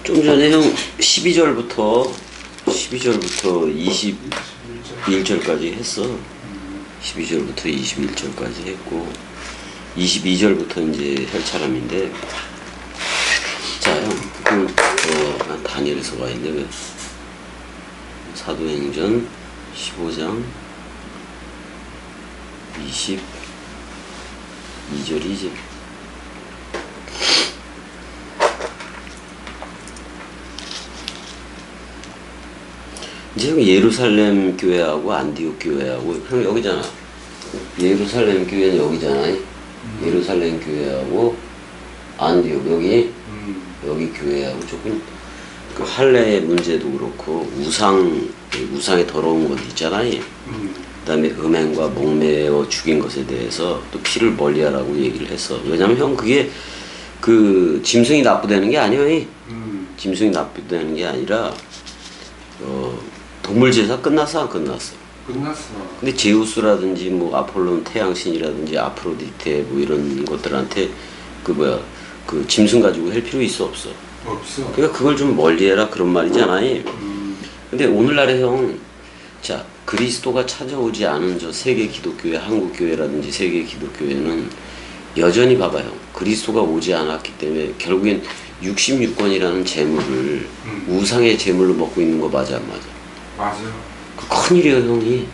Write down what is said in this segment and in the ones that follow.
좀 전에 형 12절부터 21절까지 했어. 12절부터 21절까지 했고 22절부터 이제 혈차람인데, 자 형 난 다니엘서가 있는데 왜 사도행전 15장 22절이지. 이제 형 예루살렘 교회하고 안디옥 교회하고, 형 여기잖아. 예루살렘 교회는 여기잖아. 예루살렘 교회하고 안디옥 여기 교회하고 조금 그 할례의 문제도 그렇고 우상의 더러운 것 있잖아. 그다음에 음행과 목매어 죽인 것에 대해서 또 피를 멀리하라고 얘기를 했어. 왜냐면 형 그게 그 짐승이 나쁘다는 게 아니야. 짐승이 나쁘다는 게 아니라 동물 제사 끝났어 안 끝났어? 끝났어. 근데 제우스라든지 뭐 아폴론 태양신이라든지 아프로디테 뭐 이런 것들한테 그 짐승 가지고 할 필요 있어 없어? 없어. 그러니까 그걸 좀 멀리해라 그런 말이잖아요. 근데 오늘날에 형, 자 그리스도가 찾아오지 않은 저 세계 기독교회, 한국 교회라든지 세계 기독교회는 여전히 봐봐 형, 그리스도가 오지 않았기 때문에 결국엔 66권이라는 재물을 우상의 재물로 먹고 있는 거 맞아 안 맞아? 맞아. 그 큰일이에요 형이.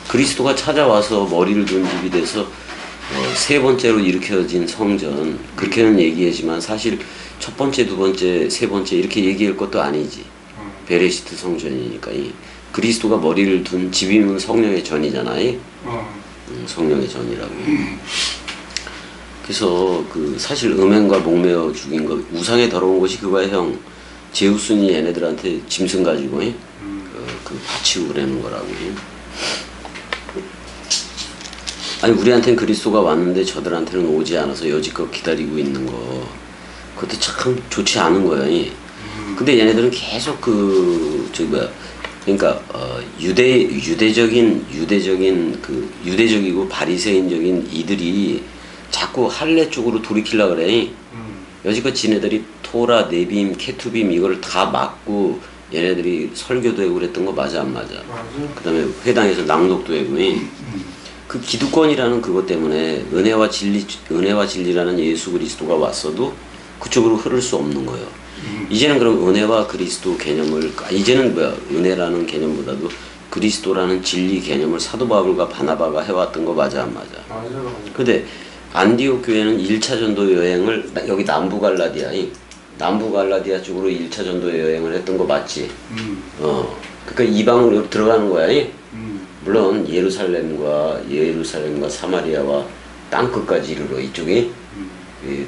그리스도가 찾아와서 머리를 둔 집이 돼서 세 번째로 일으켜진 성전, 그렇게는 얘기하지만 사실 첫 번째, 두 번째, 세 번째 이렇게 얘기할 것도 아니지. 베레시트 성전이니까. 그리스도가 머리를 둔 집이면 성령의 전이잖아요. 성령의 전이라고. 그래서 그 사실 음행과 목매어 죽인 거, 우상에 더러운 것이 그거야 형. 제우스니 얘네들한테 짐승 가지고 그 바치고 그러는 거라고. 아니 우리한테는 그리스도가 왔는데 저들한테는 오지 않아서 여지껏 기다리고 있는 거, 그것도 참 좋지 않은 거예요. 근데 얘네들은 계속 그러니까 유대적이고 바리새인적인 이들이 자꾸 할례 쪽으로 돌이키려 그래. 여지껏 지네들이 토라, 네빔, 케투빔 이걸 다 막고 얘네들이 설교도 하고 그랬던 거 맞아 안 맞아? 그 다음에 회당에서 낭독도 하고. 그 기득권이라는 그것 때문에 은혜와 진리라는 예수 그리스도가 왔어도 그쪽으로 흐를 수 없는 거예요. 이제는 그럼 은혜와 그리스도 개념을, 이제는 은혜라는 개념보다도 그리스도라는 진리 개념을 사도 바울과 바나바가 해왔던 거 맞아 안 맞아? 맞아. 근데 안디옥 교회는 1차 전도 여행을 여기 남부 갈라디아 쪽으로 1차 전도 여행을 했던 거 맞지? 그러니까 이방으로 들어가는 거야. 물론 예루살렘과 사마리아와 땅끝까지 이르러, 이쪽이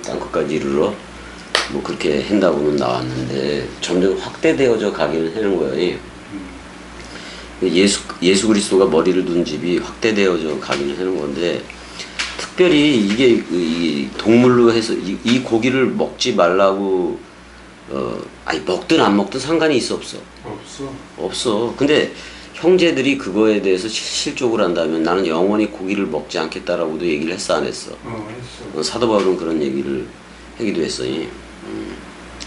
땅끝까지 이르러 뭐 그렇게 한다고는 나왔는데 점점 확대되어져 가기는 하는 거예요. 예수 그리스도가 머리를 둔 집이 확대되어져 가기는 하는 건데, 특별히 이게 이 동물로 해서 이 고기를 먹지 말라고 아니 먹든 안 먹든 상관이 있어 없어? 없어. 근데 형제들이 그거에 대해서 실족을 한다면 나는 영원히 고기를 먹지 않겠다라고도 얘기를 했어 안 했어? 했어. 사도 바울은 그런 얘기를 하기도 했어.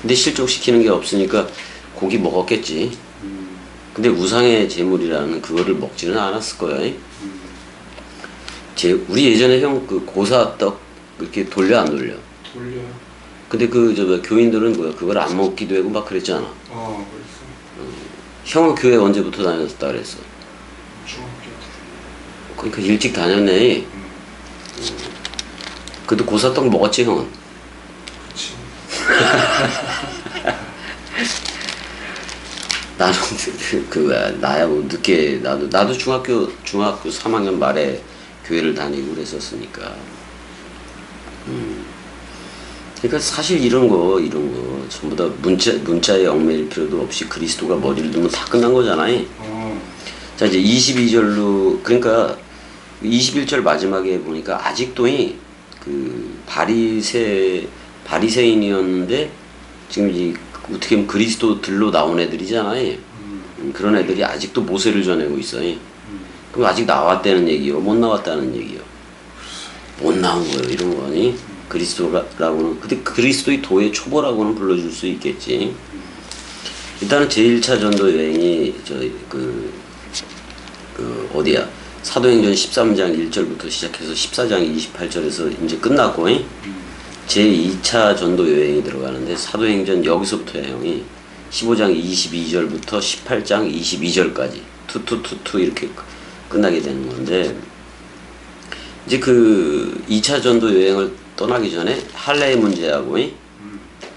근데 실족시키는 게 없으니까 고기 먹었겠지. 근데 우상의 제물이라는 그거를 먹지는 않았을 거야. 우리 예전에 형 그 고사떡 이렇게 돌려 안 돌려? 돌려. 근데 교인들은 그걸 안 먹기도 하고 막 그랬잖아. 그랬어. 형은 교회 언제부터 다녔다 그랬어? 중학교 때. 그러니까 일찍 다녔네. 그래도 고사떡 먹었지 형은? 그치. 나는 나야 뭐 늦게 나도 중학교 3학년 말에 교회를 다니고 그랬었으니까. 그러니까 사실 이런 거 전부 다 문자에 얽매일 필요도 없이 그리스도가 머리를 두면 다 끝난 거잖아요. 자 이제 22절로, 그러니까 21절 마지막에 보니까 아직도 그 바리새인이었는데 지금 어떻게 보면 그리스도들로 나온 애들이잖아요. 그런 애들이 아직도 모세를 전하고 있어요. 그럼 아직 나왔다는 얘기요? 못 나왔다는 얘기요? 못 나온 거예요, 이런 거니? 그리스도라고는 근데 그리스도의 도의 초보라고는 불러줄 수 있겠지. 일단은 제1차 전도 여행이 어디야? 사도행전 13장 1절부터 시작해서 14장 28절에서 이제 끝났고 제2차 전도 여행이 들어가는데 사도행전 여기서부터야 형이 15장 22절부터 18장 22절까지 투투투투 이렇게 끝나게 되는 건데 이제 그 2차 전도 여행을 떠나기 전에 할례의 문제하고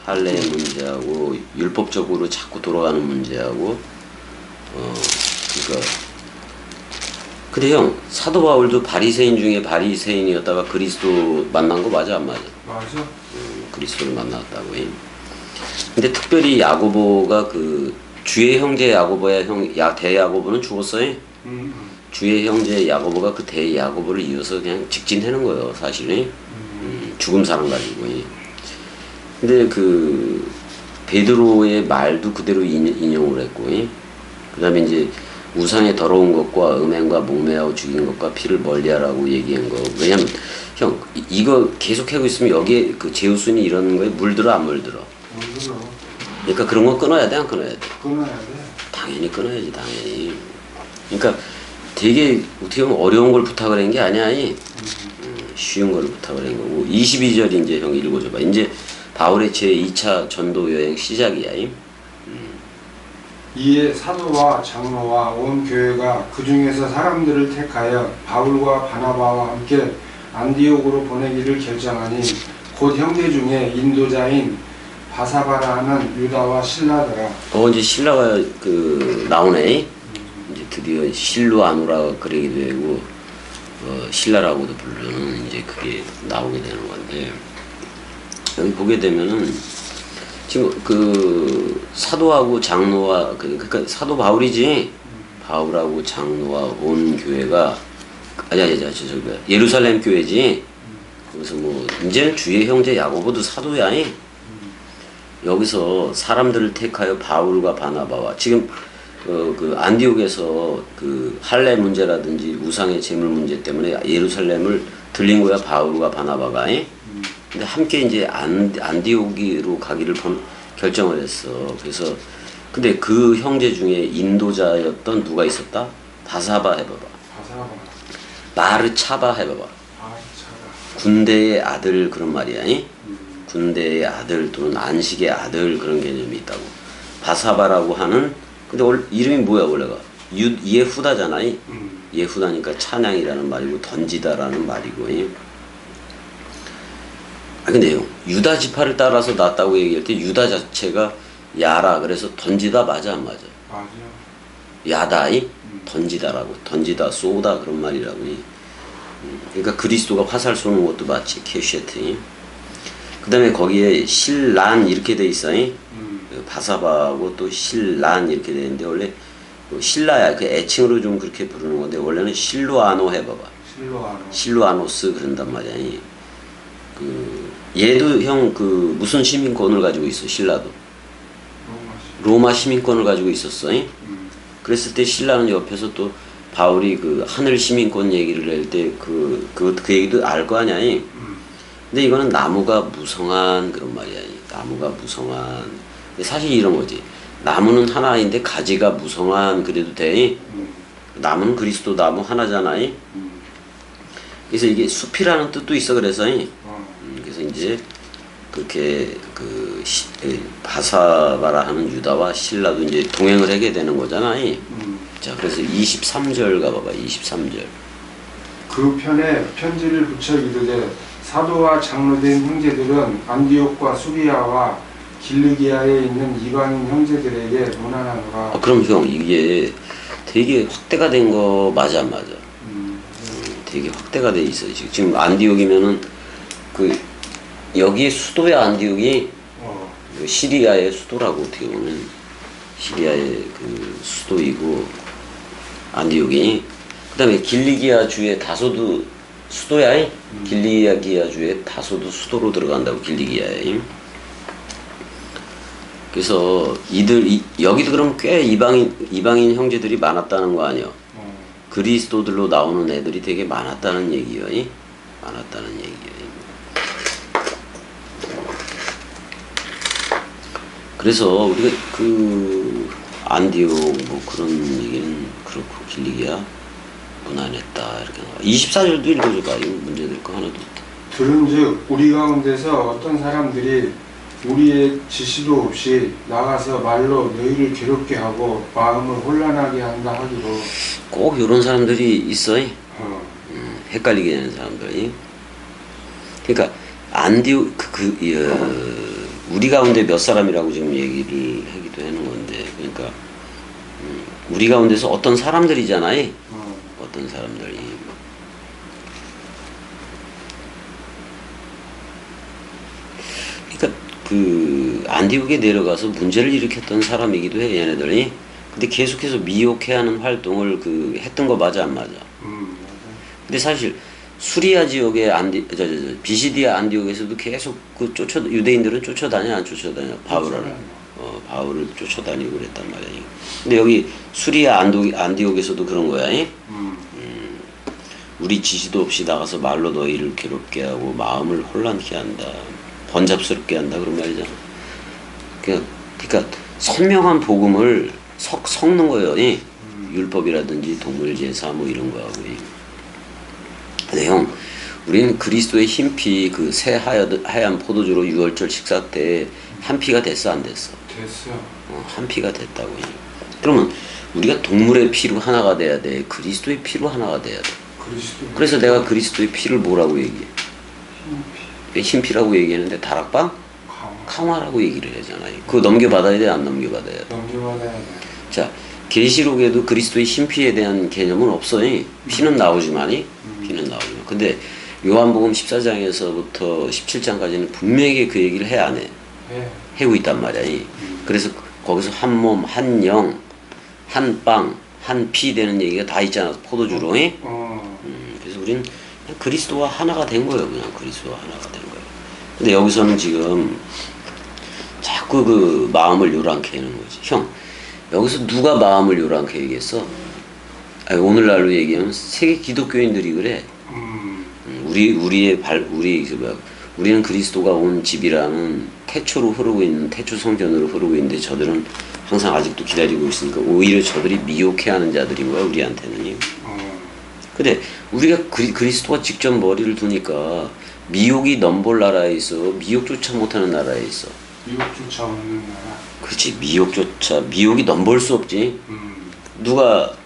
할례의 문제하고 율법적으로 자꾸 돌아가는 문제하고 그러니까 근데 형 사도 바울도 바리새인 중에 바리새인이었다가 그리스도 만난 거 맞아 안 맞아? 맞아. 그리스도를 만났다고. 근데 특별히 야고보가 그 주의 형제 야고보야 대야고보는 죽었어요. 주의 형제 야고보가 그 대야고보를 이어서 그냥 직진하는 거예요 사실은. 죽음 사람 가지고. 근데 그 베드로의 말도 그대로 인용을 했고 그 다음에 이제 우상의 더러운 것과 음행과 목매하고 죽인 것과 피를 멀리하라고 얘기한 거. 왜냐면 형 이거 계속하고 있으면 여기에 그 제우스니 이런 거에 물들어 안 물들어? 물들어. 그러니까 그런 거 끊어야 돼 안 끊어야 돼? 끊어야 돼. 당연히 끊어야지 당연히. 그러니까 되게 어떻게 보면 어려운 걸 부탁을 한 게 아니야. 쉬운 걸 부탁을 한 거고 22절 이제 형 읽어줘봐. 이제 바울의 제2차 전도 여행 시작이야. 이에 사도와 장로와 온 교회가 그 중에서 사람들을 택하여 바울과 바나바와 함께 안디옥으로 보내기를 결정하니 곧 형제 중에 인도자인 바사바라 하는 유다와 실라더라. 이제 실라가 그 나오네. 이제 드디어 실루아노라 그러기도 되고 실라라고도 부르는 이제 그게 나오게 되는 건데 여기 보게 되면은 지금 그 사도하고 장로와 그러니까 사도 바울이지 바울하고 장로와 온 교회가 저기 예루살렘 교회지. 그래서 뭐 이제는 주의 형제 야고보도 사도야. 여기서 사람들을 택하여 바울과 바나바와 지금 그 안디옥에서 그 할례 문제라든지 우상의 제물 문제 때문에 예루살렘을 들린 거야 바울과 바나바가. 근데 함께 이제 안디옥으로 가기를 결정을 했어. 그래서 근데 그 형제 중에 인도자였던 누가 있었다? 바사바 해봐봐. 바사바. 바르차바 해봐봐. 바르차바. 군대의 아들 그런 말이야. 군대의 아들 또는 안식의 아들 그런 개념이 있다고. 바사바라고 하는 근데 이름이 뭐야 원래가? 예후다잖아. 예후다니까 찬양이라는 말이고 던지다라는 말이고. 근데요 유다 지파를 따라서 났다고 얘기할 때 유다 자체가 야라 그래서 던지다 맞아 안 맞아? 맞아. 야다이 던지다라고 던지다 쏘다 그런 말이라고. 그러니까 그리스도가 화살 쏘는 것도 맞지 캐쉐트. 그 다음에 거기에 실란 이렇게 돼 있어. 바사바하고 또 실란 이렇게 돼 있는데 원래 실라야 그 애칭으로 좀 그렇게 부르는 건데 원래는 실루아노 해봐봐. 실루아노스 그런단 말이야. 그 얘도 형 그 무슨 시민권을 가지고 있어 실라도 로마 시민권을 가지고 있었어. 그랬을 때 신라는 옆에서 또 바울이 그 하늘 시민권 얘기를 할 때 그 얘기도 알 거 아니야. 근데 이거는 나무가 무성한 그런 말이야. 나무가 무성한. 사실 이런 거지. 나무는 하나인데 가지가 무성한 그래도 돼. 나무는 그리스도 나무 하나잖아. 그래서 이게 숲이라는 뜻도 있어. 그래서 그래서 이제 그렇게 그 바사바라 하는 유다와 실라도 이제 동행을 하게 되는 거잖아. 자, 그래서 23절 가봐봐. 23절. 그 편에 편지를 붙여 이르되 사도와 장로된 형제들은 안디옥과 수리아와 길르기아에 있는 이방인 형제들에게 문안하노라. 그럼 형 이게 되게 확대가 된 거 맞아 안 맞아? 되게 확대가 돼 있어. 지금 안디옥이면은 그 여기 수도야 안디옥이 시리아의 수도라고 어떻게 보면 시리아의 그 수도이고 안디옥이 그다음에 길리기아 주의 다소도 수도야. 길리기아 주의 다소도 수도로 들어간다고 길리기아에. 그래서 여기도 그럼 꽤 이방인 형제들이 많았다는 거 아니야? 그리스도들로 나오는 애들이 되게 많았다는 얘기예요. 많았다는 얘기예요. 그래서 우리가 그 안디옥 뭐 그런 얘기는 그렇고 길리기야 무난했다 이렇게 나와. 24절도 읽어줘봐. 이거 문제될 거 하나도 없다. 들은즉 우리 가운데서 어떤 사람들이 우리의 지시도 없이 나가서 말로 너희를 괴롭게 하고 마음을 혼란하게 한다 하기로. 꼭 이런 사람들이 있어. 어. 헷갈리게 되는 사람들이. 그러니까 안디옥 우리 가운데 몇 사람이라고 지금 얘기를 하기도 하는 건데, 그러니까 우리 가운데서 어떤 사람들이잖아요. 어떤 사람들이. 그러니까 그 안디옥에 내려가서 문제를 일으켰던 사람이기도 해, 얘네들이. 근데 계속해서 미혹해하는 활동을 그 했던 거 맞아 안 맞아? 근데 사실 수리아 지역의 비시디아 안디옥에서도 계속 그 유대인들은 쫓아다녀 안 쫓아다녀? 바울을 쫓아다니고 그랬단 말이야. 근데 여기 수리아 안디옥에서도 그런 거야. 우리 지시도 없이 나가서 말로 너희를 괴롭게 하고 마음을 혼란케 한다, 번잡스럽게 한다 그런 말이잖아. 그러니까 선명한 복음을 섞는 거예요. 율법이라든지 동물 제사 뭐 이런 거하고. 근데 형, 우리는 그리스도의 흰피 그 새 하얀 포도주로 유월절 식사 때 한 피가 됐어 안 됐어? 됐어. 한 피가 됐다고. 그러면 우리가 동물의 피로 하나가 돼야 돼? 그리스도의 피로 하나가 돼야 돼? 그래서 내가 그리스도의 피를 뭐라고 얘기해? 흰피라고 얘기했는데 다락방? 강화라고 얘기를 하잖아요. 그거 넘겨받아야 돼 안 넘겨받아야 돼? 넘겨받아야 돼. 자, 계시록에도 그리스도의 흰피에 대한 개념은 없어요. 피는 나오지만이. 근데 요한복음 14장에서부터 17장까지는 분명히 그 얘기를 해 안 해? 하고 있단 말이야. 그래서 거기서 한 몸, 한 영, 한 빵, 한 피 되는 얘기가 다 있잖아. 포도주로. 그래서 우리는 그냥 그리스도와 하나가 된 거예요. 그냥 그리스도와 하나가 된 거예요. 근데 여기서는 지금 자꾸 그 마음을 요란케 하는 거지. 형, 여기서 누가 마음을 요란케 얘기했어? 아니, 오늘날로 얘기하면 세계 기독교인들이 그래. 우리는 그리스도가 온 집이라는 태초로 흐르고 있는 태초 성전으로 흐르고 있는데 저들은 항상 아직도 기다리고 있으니까 오히려 저들이 미혹해하는 자들인 거야 우리한테는. 근데 우리가 그리스도가 직접 머리를 두니까 미혹이 넘볼 나라에 있어, 미혹조차 못하는 나라에 있어. 미혹조차 없는 나라. 그렇지. 미혹이 넘볼 수 없지. 누가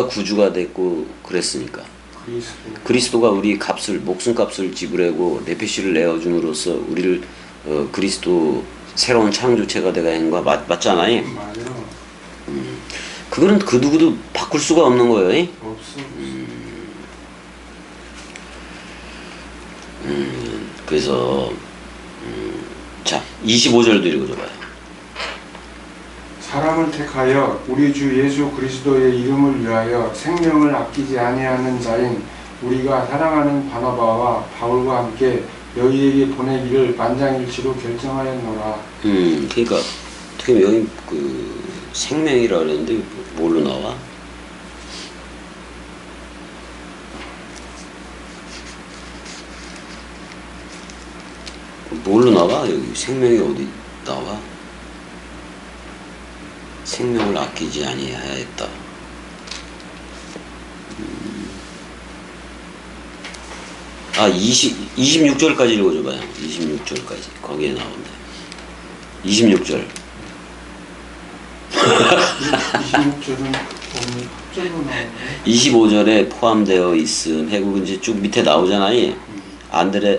구주가 됐고 그랬으니까. 그리스도가 우리 목숨값을 지불하고 내피시를 내어줌으로써 우리를 그리스도 새로운 창조체가 되가 한 거 맞잖아요. 맞아요. 그거는 그 누구도 바꿀 수가 없는 거예요. 없어. 그래서 자 25절도 읽어줘봐요. 사람을 택하여 우리 주 예수 그리스도의 이름을 위하여 생명을 아끼지 아니하는 자인 우리가 사랑하는 바나바와 바울과 함께 너희에게 보내기를 만장일치로 결정하였노라. 그러니까 어떻게 보면 여기 그 생명이라 그랬는데 뭘로 나와? 뭘로 나와? 여기 생명이 어디 나와? 생명을 아끼지 아니하였다. 26절까지 읽어줘봐요. 26절까지. 거기에 나온다. 26절. 26절은 갑자기 나오네. 25절에 포함되어 있음. 해국은 이제 쭉 밑에 나오잖아요.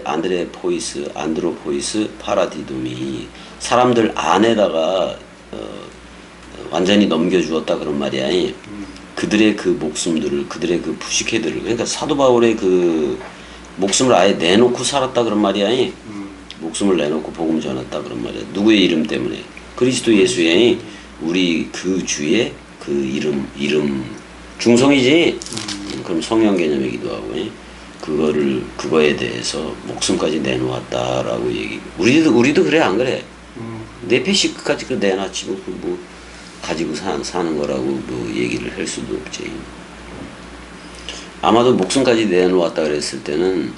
안드로포이스, 파라디돔이 사람들 안에다가 완전히 넘겨주었다 그런 말이야. 그들의 그 목숨들을, 그들의 그 부식해들을, 그러니까 사도 바울의 그 목숨을 아예 내놓고 살았다 그런 말이야. 목숨을 내놓고 복음 전했다 그런 말이야. 누구의 이름 때문에? 그리스도 예수의 우리 그 주의 그 이름 중성이지. 그럼 성령 개념이기도 하고. 그거에 대해서 목숨까지 내놓았다라고 얘기. 우리도 그래 안 그래? 내 패시까지 그 내놨지 뭐 가지고 사는 거라고 뭐 얘기를 할 수도 없지. 아마도 목숨까지 내놓았다 그랬을 때는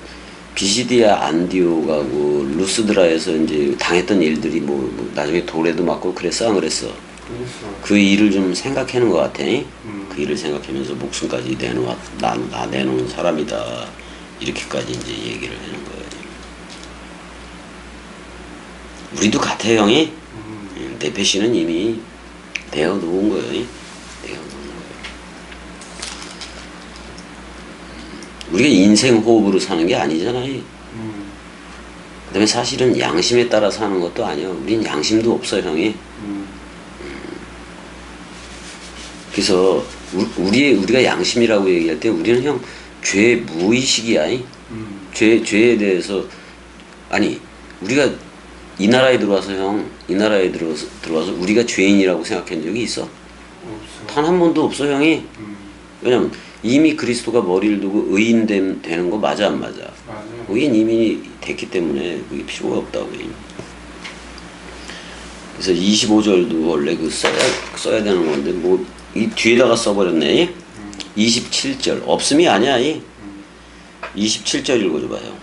비시디아 안디옥하고 루스드라에서 이제 당했던 일들이 나중에 돌에도 맞고 그랬어 안 그랬어? 그랬어. 그 일을 좀 생각하는 것 같아. 그 일을 생각하면서 목숨까지 나 내놓은 사람이다. 이렇게까지 이제 얘기를 하는 거예요. 우리도 같아 형이. 대패 씨는 이미 내어 놓은 거예요. 내어 놓은 거예요. 우리가 인생 호흡으로 사는 게 아니잖아요. 그다음에 사실은 양심에 따라 사는 것도 아니야. 우린 양심도 없어 형이. 그래서 우리가 양심이라고 얘기할 때 우리는 형 죄 무의식이야. 죄에 대해서 아니 우리가 이 나라에 들어와서 들어와서 우리가 죄인이라고 생각한 적이 있어? 없어. 단 한 번도 없어 형이. 왜냐면 이미 그리스도가 머리를 두고 의인 되는 거 맞아 안 맞아? 맞아. 의인 이미 됐기 때문에 그게 필요가 없다고. 그래서 25절도 원래 써야 되는 건데 이 뒤에다가 써버렸네. 27절 없음이 아니야. 27절 읽어줘봐요.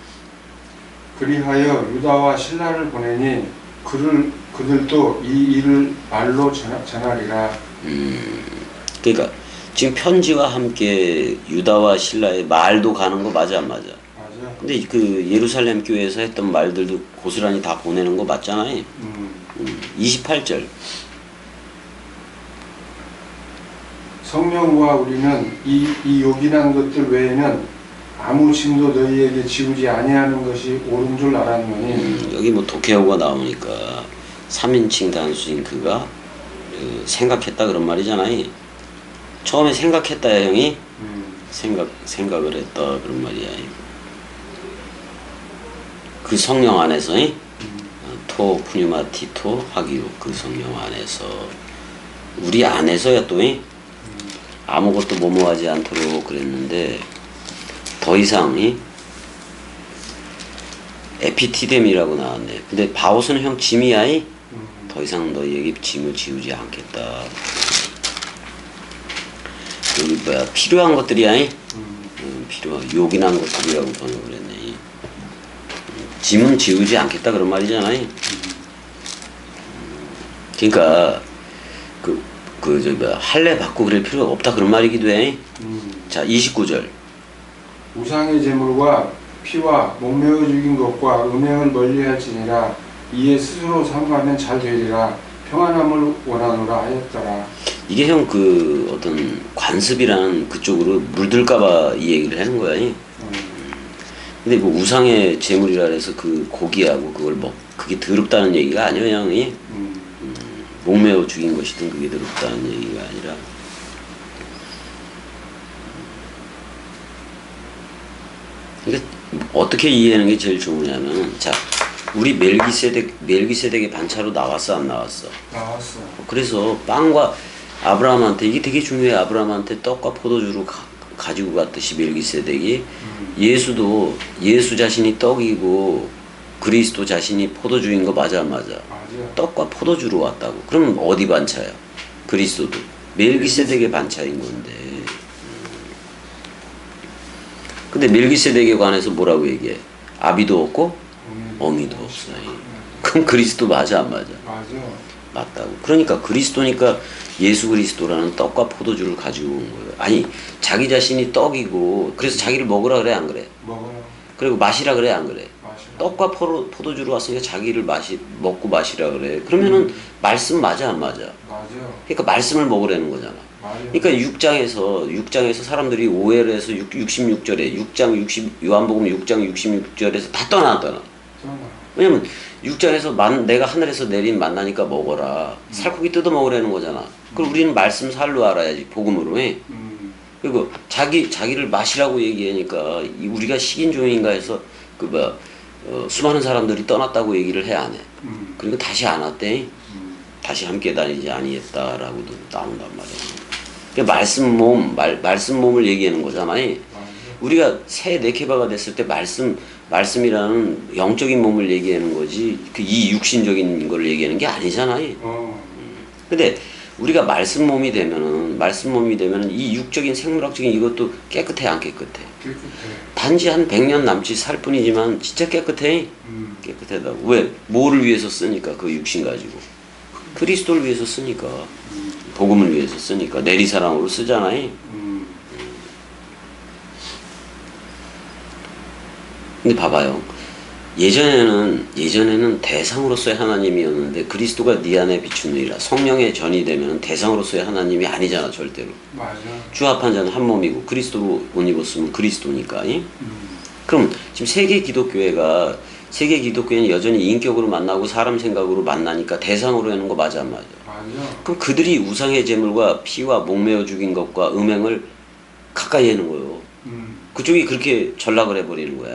그리하여 유다와 신라를 보내니 그들도 이 일을 말로 전하리라. 그러니까 지금 편지와 함께 유다와 신라의 말도 가는 거 맞아 안 맞아? 맞아. 근데 그 예루살렘 교회에서 했던 말들도 고스란히 다 보내는 거 맞잖아요. 28절. 성령과 우리는 이 요긴한 것들 외에는 아무 짐도 너희에게 지우지 아니하는 것이 옳은 줄 알았노니. 여기 독해어가 나오니까 3인칭 단수인 그가 생각했다 그런 말이잖아요. 처음에 생각했다 형이. 생각을 했다 그런 말이야. 그 성령 안에서 토 푸뉴마티토 하기요. 그 성령 안에서 우리 안에서야 또 아무것도 모모하지 않도록 그랬는데 더 이상 에피티뎀이라고 나왔네. 근데 바오스는 형 짐이야. 더 이상 너희에게 짐을 지우지 않겠다. 여기 필요한 것들이야. 필요한 요긴한 것들이라고 번역을 했네. 짐은 지우지 않겠다 그런 말이잖아요. 그러니까 할례 받고 그럴 필요가 없다 그런 말이기도 해. 자 29절. 우상의 제물과 피와 목매어 죽인 것과 음행을 멀리할지니라. 이에 스스로 삼가면 잘 되리라. 평안함을 원하노라 하였더라. 이게 형 어떤 관습이라는 그쪽으로 물들까봐 이 얘기를 하는 거야. 근데 우상의 제물이라 해서 그 고기하고 그게 더럽다는 얘기가 아니에요 형이. 목매어 죽인 것이든 그게 더럽다는 얘기가 아니라. 그러니까 어떻게 이해하는 게 제일 좋으냐면, 자, 우리 멜기세덱의 반차로 나왔어 안 나왔어? 나왔어. 그래서 빵과 아브라함한테 이게 되게 중요해. 아브라함한테 떡과 포도주를 가지고 갔듯이 멜기세덱이 예수도 예수 자신이 떡이고 그리스도 자신이 포도주인 거 맞아 안 맞아? 맞아. 떡과 포도주로 왔다고. 그럼 어디 반차야? 그리스도도 멜기세덱의 반차인 건데. 근데 멜기세덱에 관해서 뭐라고 얘기해? 아비도 없고 어미도 없어요. 그럼 그리스도 맞아 안 맞아? 맞아. 맞다고. 그러니까 그리스도니까 예수 그리스도라는 떡과 포도주를 가지고 온 거예요. 아니 자기 자신이 떡이고 그래서 자기를 먹으라 그래 안 그래? 먹어요. 그리고 마시라 그래 안 그래? 마시라. 떡과 포도주로 왔으니까 자기를 먹고 마시라 그래. 그러면은 말씀 맞아 안 맞아? 맞아. 그러니까 말씀을 먹으라는 거잖아. 맞아. 그러니까 6장에서 사람들이 오해를 해서 66절에 요한복음 6장 66절에서 다 떠나. 왜냐면 6장에서 내가 하늘에서 내린 만나니까 먹어라. 살코기 뜯어 먹으라는 거잖아. 그럼 우리는 말씀 살로 알아야지. 복음으로 해. 그리고 자기를 마시라고 얘기하니까 우리가 식인종인가 해서 수많은 사람들이 떠났다고 얘기를 해 안 해. 그러니까 다시 안 왔대. 다시 함께 다니지 아니했다라고도 나온단 말이야. 그러니까 말씀 몸을 얘기하는 거잖아요. 우리가 새 네케바가 됐을 때 말씀이라는 영적인 몸을 얘기하는 거지 이 육신적인 걸 얘기하는 게 아니잖아요. 근데 우리가 말씀 몸이 되면은 이 육적인 생물학적인 이것도 깨끗해 안 깨끗해? 깨끗해. 단지 한 100년 남짓 살 뿐이지만 진짜 깨끗해? 깨끗하다고. 왜? 뭐를 위해서 쓰니까 그 육신 가지고. 그리스도를 위해서 쓰니까. 복음을 위해서 쓰니까. 내리사랑으로 쓰잖아요. 근데 봐봐요. 예전에는 대상으로서의 하나님이었는데 그리스도가 네 안에 비추느니라. 성령의 전이 되면 대상으로서의 하나님이 아니잖아 절대로. 맞아. 주합한 자는 한 몸이고 그리스도로 옷 입었으면 그리스도니까. 그럼 지금 세계 기독교회는 여전히 인격으로 만나고 사람 생각으로 만나니까 대상으로 하는 거 맞아 안 맞아? 맞아. 그럼 그들이 우상의 제물과 피와 목매어 죽인 것과 음행을 가까이 하는 거예요. 그쪽이 그렇게 전락을 해버리는 거야.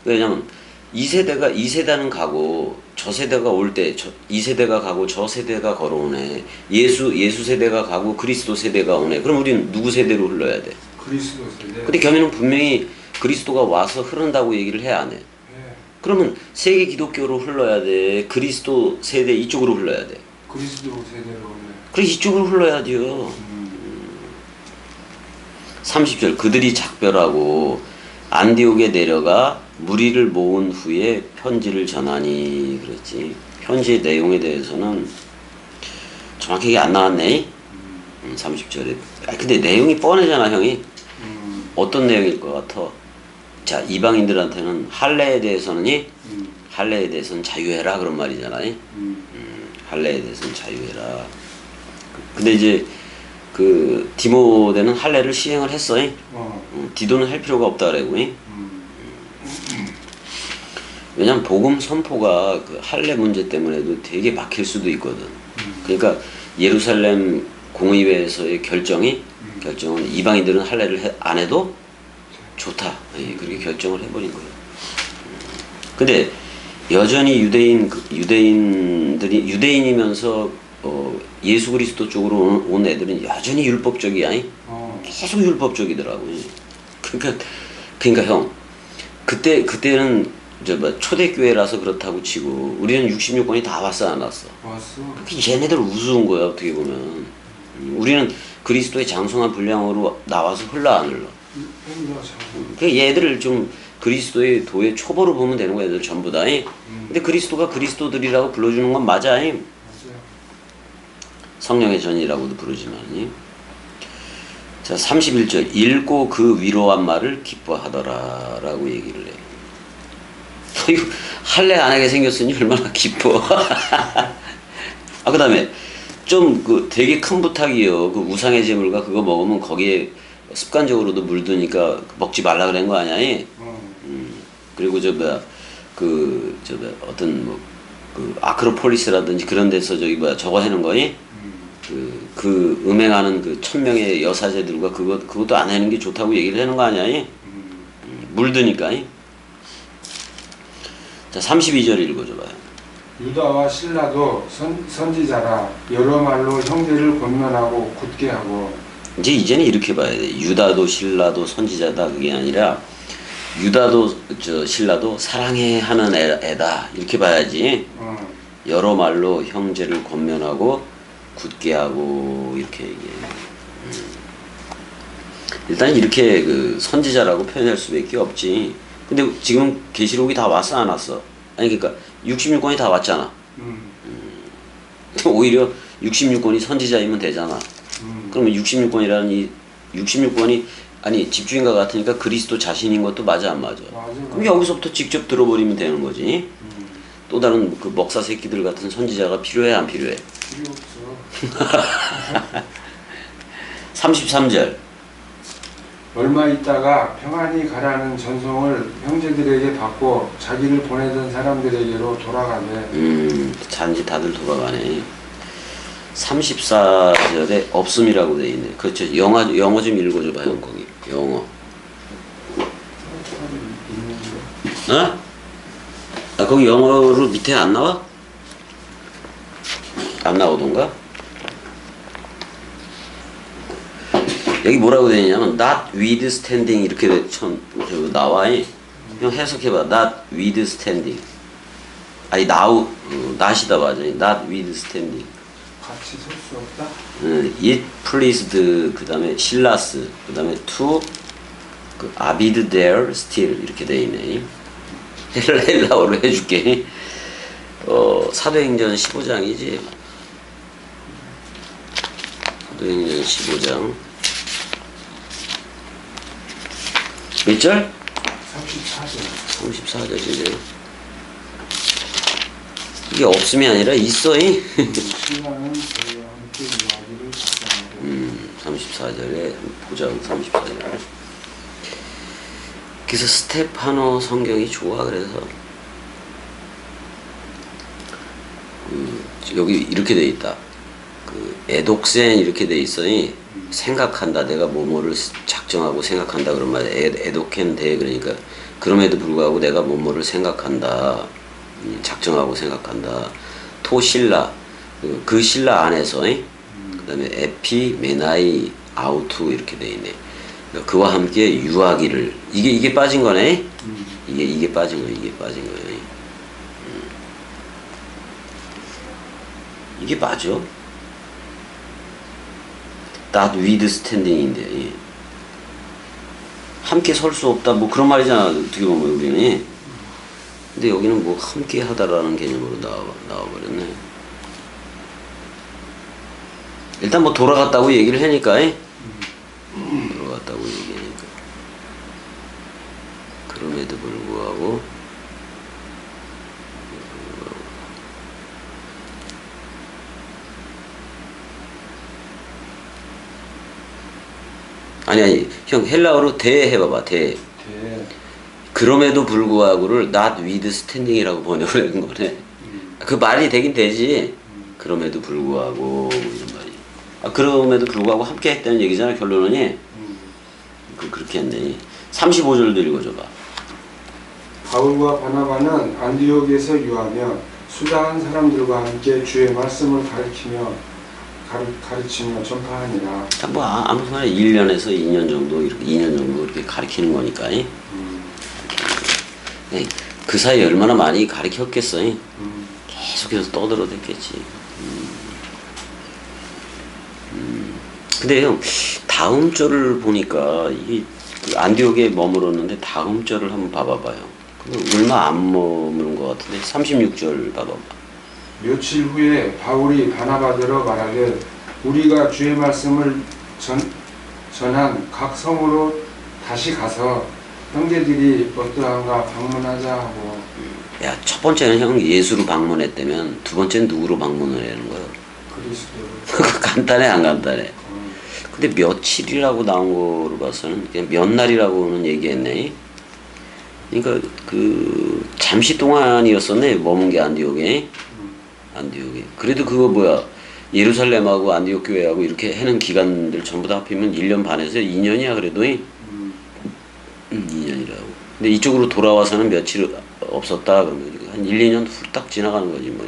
왜냐면 이 세대는 가고 저 세대가 올 때 이 세대가 가고 저 세대가 걸어오네. 예수 세대가 가고 그리스도 세대가 오네. 그럼 우리는 누구 세대로 흘러야 돼? 그리스도 세대. 근데 교회는 분명히 그리스도가 와서 흐른다고 얘기를 해 안 해? 그러면 세계 기독교로 흘러야 돼? 그리스도 세대 이쪽으로 흘러야 돼? 그리스도 세대로 오네. 그래 이쪽으로 흘러야 돼요. 30절 그들이 작별하고 안디옥에 내려가 무리를 모은 후에 편지를 전하니 그랬지. 편지의 내용에 대해서는 정확하게 안 나왔네. 30절에. 근데 내용이 뻔하잖아 형이. 어떤 내용일 것 같아? 자 이방인들한테는 할례에 대해서는 자유해라 그런 말이잖아요. 할례에 대해서는 자유해라. 근데 이제 그 디모데는 할례를 시행을 했어요. 디도는 할 필요가 없다 그래고. 왜냐면 복음 선포가 그 할례 문제 때문에도 되게 막힐 수도 있거든. 그러니까 예루살렘 공의회에서의 결정은 이방인들은 할례를 안 해도 좋다. 그렇게 결정을 해버린 거예요. 근데 여전히 유대인이면서 예수 그리스도 쪽으로 온 애들은 여전히 율법적이야. 계속 율법적이더라고. 그러니까 형 그때는 초대교회라서 그렇다고 치고 우리는 66권이 다 왔어 안 왔어? 왔어. 얘네들 우스운 거야 어떻게 보면. 우리는 그리스도의 장성한 분량으로 나와서 흘러 안 흘러? 그 얘들을 좀 그리스도의 도의 초보로 보면 되는 거야 얘들 전부 다. 근데 그리스도가 그리스도들이라고 불러주는 건 맞아. 성령의 전이라고도 부르지만. 자 31절 읽고 그 위로한 말을 기뻐하더라 라고 얘기를 해. 이거 할례 안 하게 생겼으니 얼마나 기뻐. 그 다음에 좀 되게 큰 부탁이요. 그 우상의 제물과 그거 먹으면 거기에 습관적으로도 물드니까 먹지 말라 그런 거 아니야? 그리고 어떤 그 아크로폴리스라든지 그런 데서 저거 하는 거니? 그 음행하는 그 1000명의 여사제들과 그것도 안 하는 게 좋다고 얘기를 하는 거 아니야? 물드니까. 자 32절 읽어줘봐요. 유다와 신라도 선지자라 여러 말로 형제를 권면하고 굳게 하고. 이제는 이렇게 봐야 돼. 유다도 신라도 선지자다 그게 아니라 유다도 신라도 사랑해 하는 애다 이렇게 봐야지. 여러 말로 형제를 권면하고 굳게 하고 이렇게 얘기해. 일단 이렇게 그 선지자라고 표현할 수밖에 없지. 근데 지금 계시록이 다 왔어 안 왔어? 아니 그러니까 66권이 다 왔잖아. 오히려 66권이 선지자이면 되잖아. 그러면 66권이라는 이 66권이 집주인과 같으니까 그리스도 자신인 것도 맞아 안 맞아? 그럼 여기서부터 직접 들어버리면 되는 거지. 또 다른 그 먹사 새끼들 같은 선지자가 필요해 안 필요해? 필요 없어. 33절 얼마 있다가 평안히 가라는 전송을 형제들에게 받고 자기를 보내던 사람들에게로 돌아가네. 잔지 다들 돌아가네. 34절에 없음이라고 돼 있네. 그렇죠. 영어 좀 읽어줘봐요. 거기 영어. 거기 영어로 밑에 안 나와? 안 나오던가? 여기 뭐라고 되어 있냐면 not withstanding 이렇게 나와. 그냥 해석해봐. not withstanding. not이다 맞아. not withstanding. 같이 설 수 없다. it pleased 그 다음에 실라스 그 다음에 to 그 abide there still 이렇게 돼 있네. 헬라어로 해줄게. 사도행전 15장이지. 사도행전 15장 몇 절? 34절. 34절이네. 이게 없음이 아니라 있어이. 신랑은 저희와 함께 이야기를 작성하고 34절에 보장 34절. 그래서 스테파노 성경이 좋아. 그래서 여기 이렇게 돼 있다. 그 에독센 이렇게 돼 있어니 생각한다. 내가 뭐뭐를 작정하고 생각한다 그런 말. 에독켄 대 그러니까 그럼에도 불구하고 내가 뭐뭐를 생각한다. 작정하고 생각한다. 토실라 그 실라 안에서 그다음에 에피 메나이 아우투 이렇게 돼 있네. 그러니까 그와 함께 유하기를 이게 빠진 거네. 이게 빠진 거 이게 빠진 거예요. 이게 맞아. That with standing인데 함께 설 수 없다 뭐 그런 말이잖아 어떻게 보면 우리는. 근데 여기는 뭐 함께 하다라는 개념으로 나와버렸네. 일단 뭐 돌아갔다고 얘기를 하니까 돌아갔다고 얘기하니까 그럼에도 불구하고 아니 형 헬라어로 대 해봐봐. 대 그럼에도 불구하고를 not with standing이라고 번역을 하는 거네. 그 말이 되긴 되지. 그럼에도 불구하고 이런 말이. 그럼에도 불구하고 함께 했다는 얘기잖아 결론은. 그렇게 했네. 35절도 읽어줘봐. 바울과 바나바는 안디옥에서 유하며 수다한 사람들과 함께 주의 말씀을 가르치며 전파하니라. 뭐 아무나 1년에서 2년 정도 이렇게 2년 정도 이렇게 가르치는 거니까. 그 사이에 얼마나 많이 가르쳤겠어. 계속해서 떠들어댔겠지. 근데 형 다음 절을 보니까 이게 안디옥에 머물었는데 다음 절을 한번 봐봐봐요. 얼마 안 머무른 것 같은데 36절 봐봐봐. 며칠 후에 바울이 바나바더러 말하되 우리가 주의 말씀을 전한 각 성으로 다시 가서 형제들이 어떠한가 방문하자 하고. 야, 첫 번째는 형 예수로 방문했다면 두 번째는 누구로 방문을 하는 거야? 그리스도. 간단해 안 간단해? 근데 며칠이라고 나온 거로 봐서는 그냥 몇 날이라고는 얘기했네. 그러니까 그 잠시 동안이었었네 머문 게 안디옥에. 그래도 그거 뭐야 예루살렘하고 안디옥 교회하고 이렇게 해는 기간들 전부 다 합치면 1년 반에서 2년이야 그래도. 2년이라고. 근데 이쪽으로 돌아와서는 며칠 없었다 그러면 한 1, 2년 훌딱 지나가는 거지 뭐.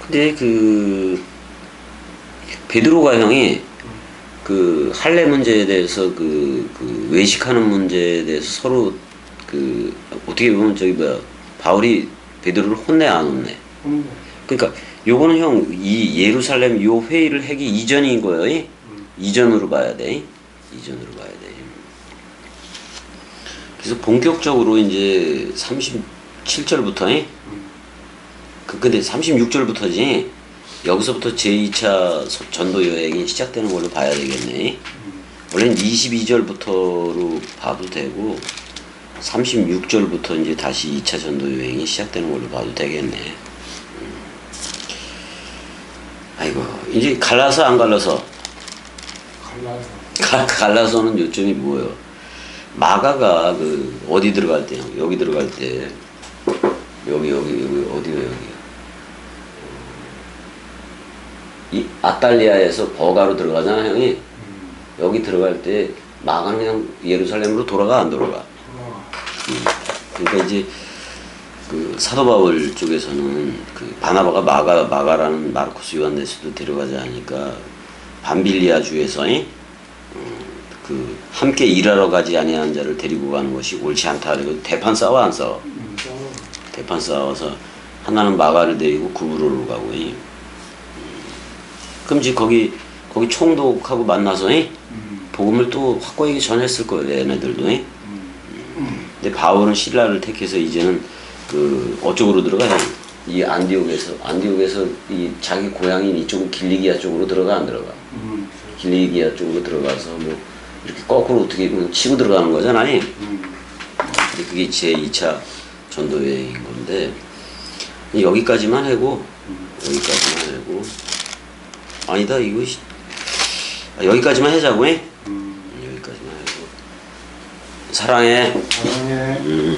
근데 그 베드로가 형이 그 할례 문제에 대해서 그 외식하는 문제에 대해서 서로 그 어떻게 보면 저기 뭐야 바울이 베드로를 혼내 안 혼내? 그러니까 요거는 형 이 예루살렘 요 회의를 하기 이전인 거예요. 이전으로 봐야 돼. 이전으로 봐야 돼. 그래서 본격적으로 이제 37절부터 근데 36절부터지 여기서부터 제2차 전도 여행이 시작되는 걸로 봐야 되겠네. 원래는 22절부터로 봐도 되고 36절부터 이제 다시 2차 전도 여행이 시작되는 걸로 봐도 되겠네. 아이고 이제 갈라서 안 갈라서? 갈라서는 요점이 뭐예요? 마가가 그 어디 들어갈 때 여기 들어갈 때 여기 어디가 여기? 이 아탈리아에서 버가로 들어가잖아 형이. 여기 들어갈 때 마가는 그냥 예루살렘으로 돌아가 안 돌아가? 그러니까 이제 그 사도 바울 쪽에서는 그 바나바가 마가라는 마르코스 요한네스도 데려가자 하니까 밤빌리아 주에서 그 함께 일하러 가지 아니하는 자를 데리고 가는 것이 옳지 않다. 그리고 대판 싸워 안 싸워? 싸워. 대판 싸워서 하나는 마가를 데리고 구브로로 가고 그럼 이제 거기 총독하고 만나서 복음을 또 확고하게 전했을 거예요. 얘네들도. 근데 바울은 신라를 택해서 이제는 그 어쪽으로 들어가요. 이 안디옥에서 이 자기 고향인 이쪽 길리기아 쪽으로 들어가 안 들어가? 길리기아 쪽으로 들어가서 뭐 이렇게 거꾸로 어떻게 보면 치고 들어가는 거잖아요. 근데 그게 제 2차 전도 여행인 건데 여기까지만 하고 아니다 이거 여기까지만 하자고 해. 여기까지만 하고 사랑해. 사랑해.